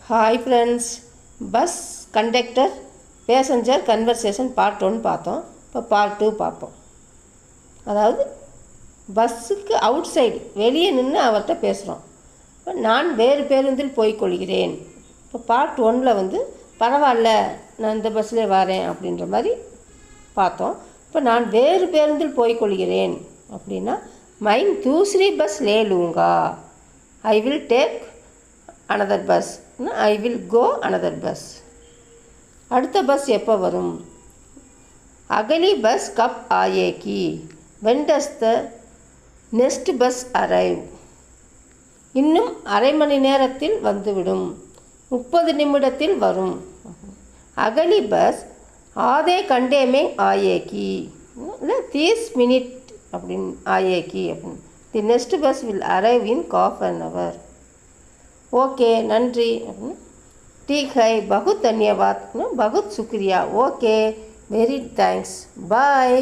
Hi friends, bus conductor passenger conversation part 1 பார்த்தோம். இப்போ part 2 பார்ப்போம். அதாவது பஸ்ஸுக்கு அவுட் சைடு வெளியே நின்று அவர்கிட்ட பேசுகிறோம். இப்போ நான் வேறு பேருந்தில் போய்க்கொள்கிறேன். இப்போ பார்ட் 1ல் பரவாயில்ல, நான் இந்த பஸ்ஸில் வரேன் அப்படின்ற மாதிரி பார்த்தோம். இப்போ நான் வேறு பேருந்தில் போய்க்கொள்கிறேன் அப்படின்னா மைன் தூசரி பஸ் லே லூங்கா, I will take another bus, I will go another bus. அடுத்த பஸ் எப்போ வரும்? அகலி பஸ் கப் ஆயேகி, when does the next bus arrive? இன்னும் அரை மணி நேரத்தில் வந்துவிடும், 30 நிமிடத்தில் வரும். அகலி பஸ் ஆதே கண்டே மே ஆயேகி, இல்லை 30 மினிட் அப்படின்னு ஆயேகி அப்படின்னு. The next bus will arrive in half an hour. Okay, नंरी, ठीक है, बहुत धन्यवाद, बहुत शुक्रिया, ओके, वेरी थैंक्स, बाय.